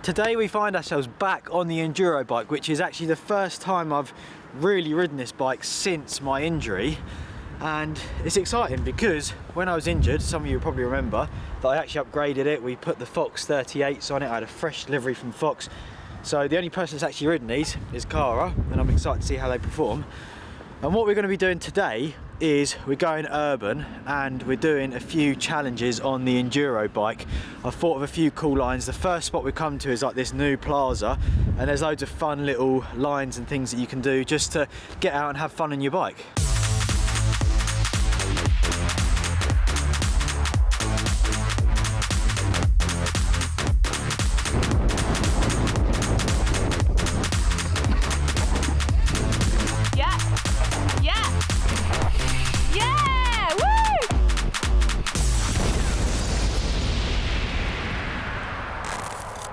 Today we find ourselves back on the Enduro bike, which is actually the first time I've really ridden this bike since my injury. And it's exciting because when I was injured, some of you probably remember that I actually upgraded it. We put the Fox 38s on it. I had a fresh livery from Fox. So the only person that's actually ridden these is Cara, and I'm excited to see how they perform. And what we're going to be doing today is we're going urban and we're doing a few challenges on the Enduro bike. I've thought of a few cool lines. The first spot we come to is like this new plaza, and there's loads of fun little lines and things that you can do just to get out and have fun on your bike.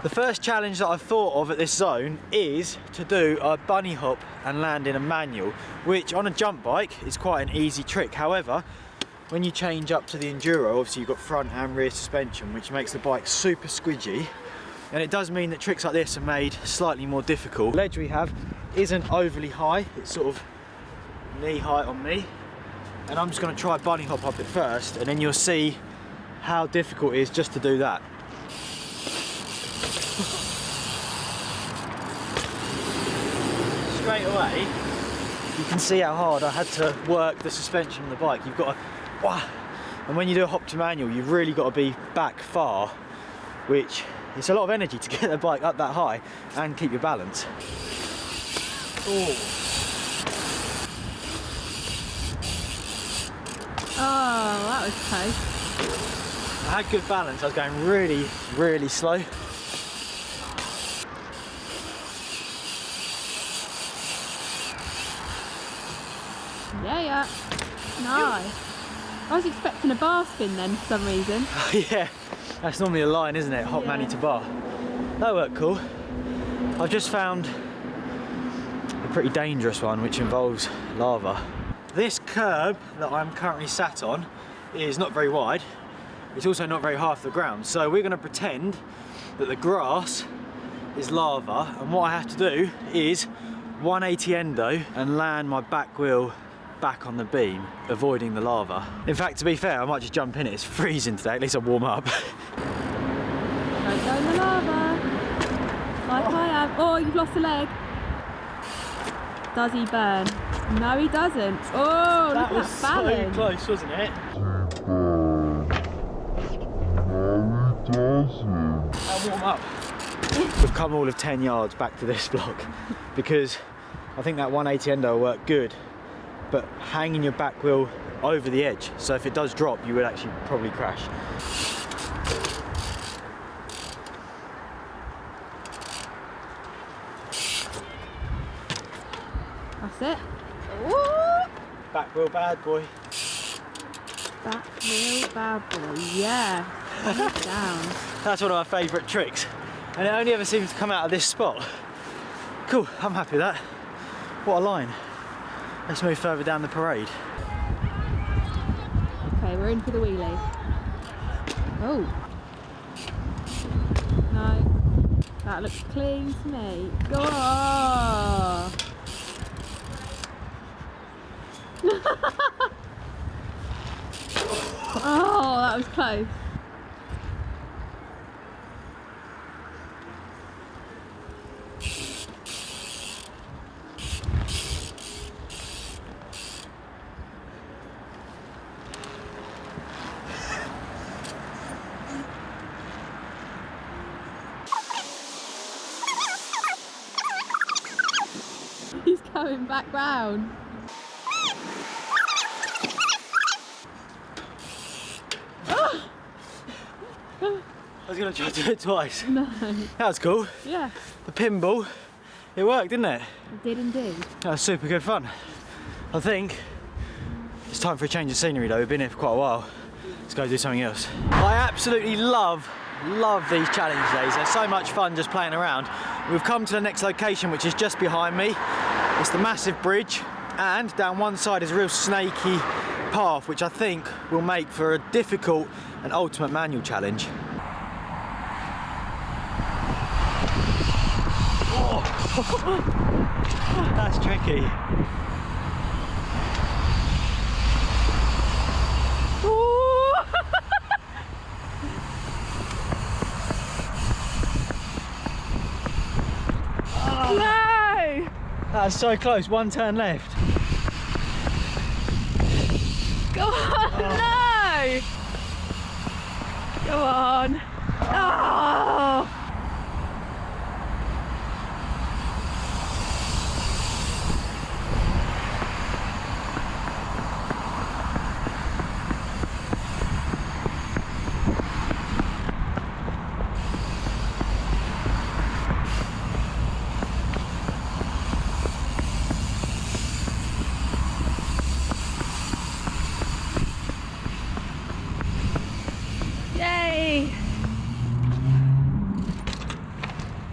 The first challenge that I've thought of at this zone is to do a bunny hop and land in a manual, which on a jump bike is quite an easy trick. However, when you change up to the Enduro, obviously you've got front and rear suspension, which makes the bike super squidgy. And it does mean that tricks like this are made slightly more difficult. The ledge we have isn't overly high, it's sort of knee height on me. And I'm just gonna try bunny hop up it first, and then you'll see how difficult it is just to do that. Straight away, you can see how hard I had to work the suspension on the bike. You've got to, and when you do a hop to manual, you've really got to be back far, which it's a lot of energy to get the bike up that high and keep your balance. Oh, that was close. I had good balance. I was going really, really slow. Yeah. Nice. I was expecting a bar spin then for some reason. Yeah, that's normally a line, isn't it? Hop mani to bar. That worked cool. I've just found a pretty dangerous one which involves lava. This curb that I'm currently sat on is not very wide. It's also not very high off the ground. So we're going to pretend that the grass is lava, and what I have to do is 180 endo and land my back wheel back on the beam, avoiding the lava. In fact, to be fair, I might just jump in it. It's freezing today, at least I'll warm up. Don't go in the lava. Like I have. Oh, you've lost a leg. Does he burn? No, he doesn't. Oh, that look was at that balance. so close, wasn't it? I'll warm up. We've come all of 10 yards back to this block because I think that 180 endo will work good, but hanging your back wheel over the edge, so if it does drop you would actually probably crash. That's it. Ooh. Back wheel bad boy. Back wheel bad boy, yeah. Down. That's one of my favourite tricks, and it only ever seems to come out of this spot. Cool, I'm happy with that. What a line. Let's move further down the parade. Okay, we're in for the wheelie. Oh. No. That looks clean to me. Oh. Oh, that was close. He's coming back round. I was going to try to do it twice. No. That was cool. Yeah. The pinball, it worked, didn't it? It did indeed. That was super good fun. I think it's time for a change of scenery though. We've been here for quite a while. Let's go do something else. I absolutely love these challenge days. They're so much fun just playing around. We've come to the next location, which is just behind me. It's the massive bridge, and down one side is a real snaky path, which I think will make for a difficult and ultimate manual challenge. That's tricky. No! That's so close, one turn left. Go on, no! Go on. Oh! Yay!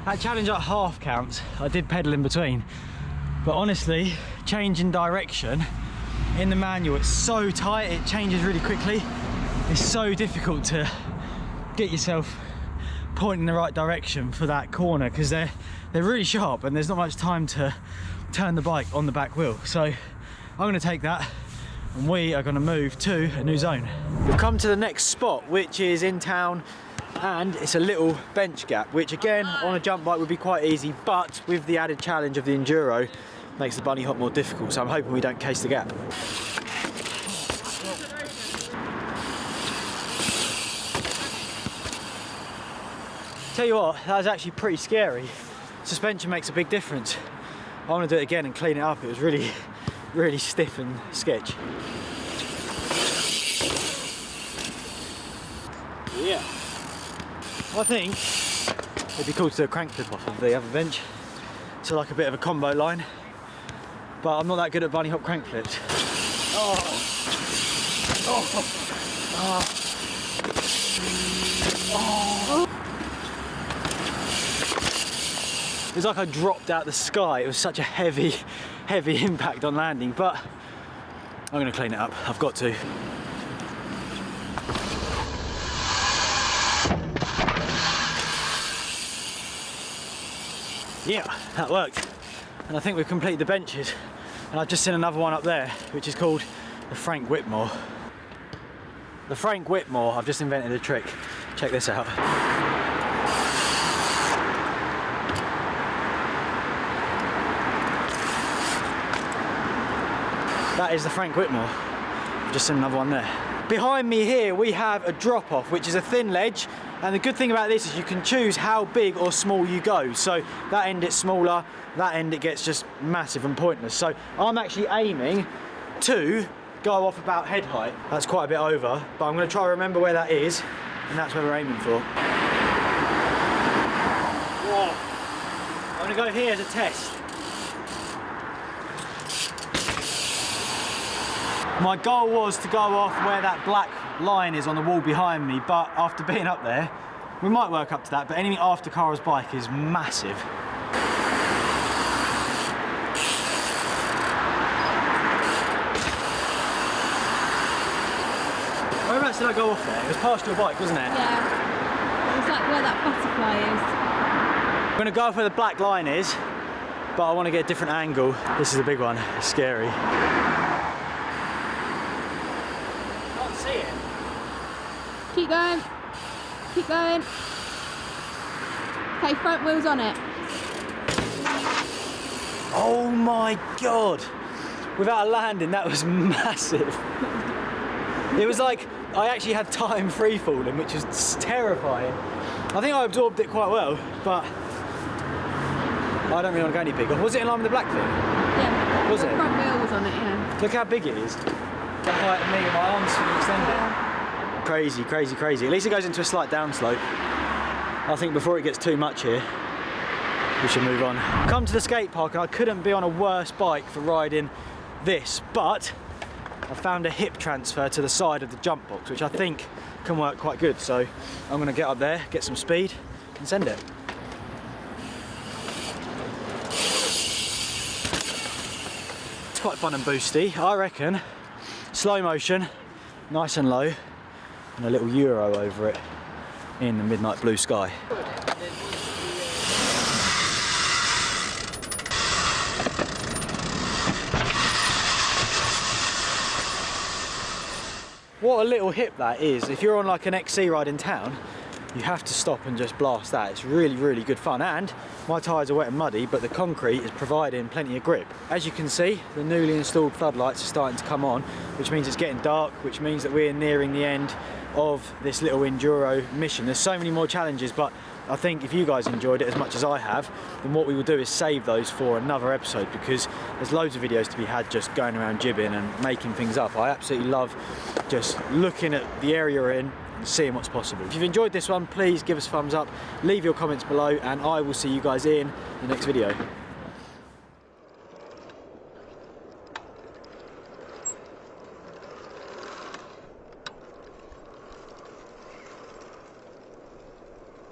That challenge at half counts. I did pedal in between, but honestly, changing direction in the manual, it's so tight, it changes really quickly. It's so difficult to get yourself pointing in the right direction for that corner because they're really sharp and there's not much time to turn the bike on the back wheel. So I'm going to take that and we are going to move to a new zone. We've come to the next spot, which is in town, and it's a little bench gap, which again on a jump bike would be quite easy, but with the added challenge of the enduro makes the bunny hop more difficult, so I'm hoping we don't case the gap. Tell you what, that was actually pretty scary. Suspension makes a big difference. I want to do it again and clean it up. It was really stiff and sketch. Yeah. I think it'd be cool to do a crank flip off of the other bench. So like a bit of a combo line. But I'm not that good at bunny hop crank flips. Oh. Oh. Oh. Oh. It was like I dropped out the sky. It was such a heavy impact on landing, but I'm gonna clean it up. I've got to. Yeah, that worked. And I think we've completed the benches. And I've just seen another one up there, which is called the Frank Whitmore. The Frank Whitmore, I've just invented a trick. Check this out. That is the Frank Whitmore. I've just seen another one there. Behind me here we have a drop off, which is a thin ledge, and the good thing about this is you can choose how big or small you go. So that end it's smaller, that end it gets just massive and pointless. So I'm actually aiming to go off about head height. That's quite a bit over, but I'm going to try to remember where that is, and that's where we're aiming for. Whoa. I'm going to go here as a test. My goal was to go off where that black line is on the wall behind me, but after being up there, we might work up to that, but anything after Cara's bike is massive. Whereabouts did I go off there? It was past your bike, wasn't it? Yeah. It was like where that butterfly is. I'm going to go off where the black line is, but I want to get a different angle. This is a big one. It's scary. Keep going. Keep going. Okay, front wheel's on it. Oh my God. Without a landing, that was massive. It was like I actually had time free falling, which was terrifying. I think I absorbed it quite well, but I don't really want to go any bigger. Was it in line with the black thing? Yeah. Was it? The front wheel was on it, yeah. Look how big it is. The height of me and my arms fully extended. Crazy, crazy, crazy. At least it goes into a slight downslope. I think before it gets too much here, we should move on. Come to the skate park and I couldn't be on a worse bike for riding this, but I found a hip transfer to the side of the jump box, which I think can work quite good. So I'm gonna get up there, get some speed and send it. It's quite fun and boosty, I reckon. Slow motion, nice and low, and a little Euro over it in the midnight blue sky. what a little hip that is. If you're on like an XC ride in town, you have to stop and just blast that. It's really, really good fun. And my tyres are wet and muddy, but the concrete is providing plenty of grip. As you can see, the newly installed floodlights are starting to come on, which means it's getting dark, which means that we're nearing the end of this little enduro mission. There's so many more challenges, but I think if you guys enjoyed it as much as I have, then what we will do is save those for another episode, because there's loads of videos to be had just going around jibbing and making things up. I absolutely love just looking at the area we're in and seeing what's possible. If you've enjoyed this one, please give us a thumbs up, leave your comments below, and I will see you guys in the next video.